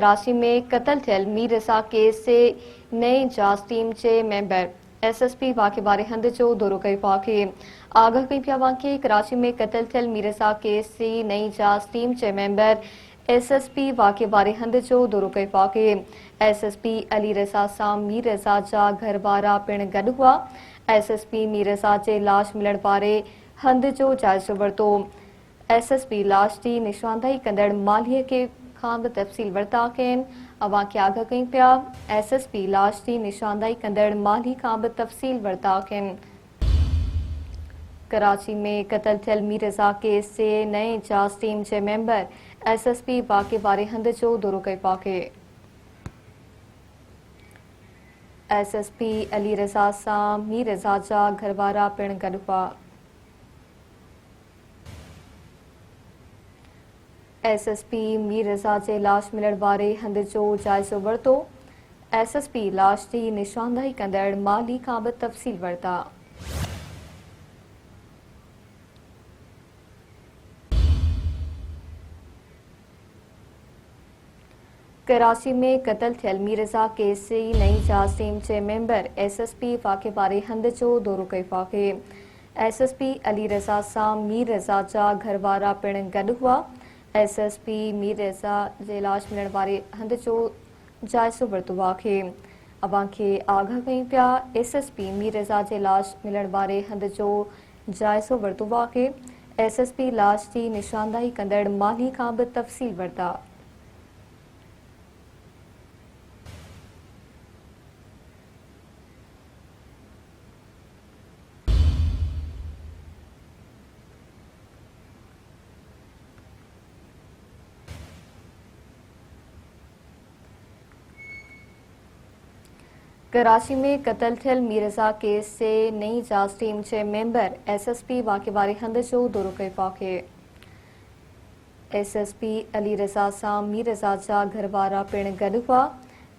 कराची में कत्ल थियल मीर रज़ा केस से नई जांच टीम के मेंबर SSP वाक़े बारे हंद जो दौरो कई पाके आगाह कई पिया वाक़े कराची में कत्ल थियल मीर रज़ा केस से नई जांच टीम के मेंबर SSP वाक़े बारे हंद जो दौरो कई पाके SSP अली रज़ा सां मीर रज़ा जा घर वारा पिण गॾु हुआ। SSP मीर रज़ा जे लाश मिलण बारे हंद जो जाइज़ो वरितो। SSP लाश की निशानदाही कंदड़ मालिया के खां भी तफ़सील वरता कन अवां के आगाह कई पिया SSP लाश की निशानदाही कंदड़ माली खां भी तफ़सील वरता कन। कराची में कत्ल थियल मीर रज़ा केस से नए जांच टीम के मेंबर SSP वाक़े बारे हंद जो दौरो कई पाके SSP अली रज़ा सां मीर रज़ा जा घर वारा पिण गॾु हुआ। SSP मीर रज़ा जे लाश मिलण बारे हंद जो जाइज़ो वरितो। SSP लाश की निशानदाही कंदड़ माली खां भी तफ़सील वरता। कराची में कत्ल थियल मीर रज़ा केस से नई जांच टीम के मेंबर SSP वाक़े बारे हंद जो दौरो कई पाके SSP अली रज़ा सां मीर रज़ा जा घर वारा पिण गॾु हुआ। SSP मीर रज़ा जे लाश मिलण बारे हंद जो जाइज़ो वरितो आहे। अवां खे आगाह कई पिया SSP मीर रज़ा जे लाश मिलण बारे हंद जो जाइज़ो वरितो आहे। SSP लाश की निशानदाही कंदड़ माली खां भी तफ़सील वरता। कराची में कत्ल थियल मीर रज़ा केस से नई जांच टीम के मेंबर SSP वाक़े बारे हंद जो दौरो कई पाके SSP अली रज़ा सां मीर रज़ा जा घर वारा पिण गॾु हुआ।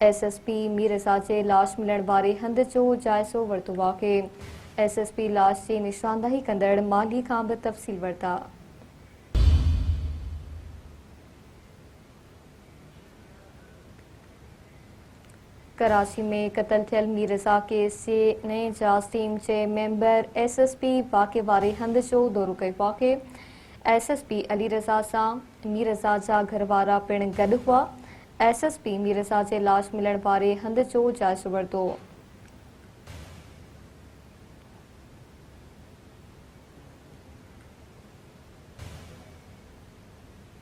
SSP मीर रज़ा जे लाश मिलण बारे हंद जो जाइज़ो वरितो आहे। SSP लाश की निशानदाही कंदड़ माली खां भी तफ़सील वरता। कराची में कत्ल थियल मीर रज़ा केस से नए जांच टीम के मेंबर SSP वाक़े बारे हंद जो दौरो कई पाके SSP अली रज़ा सां मीर रज़ा जा घर वारा पिण गॾु हुआ। SSP मीर रज़ा जे लाश मिलण बारे हंद जो जाइज़ो वरितो।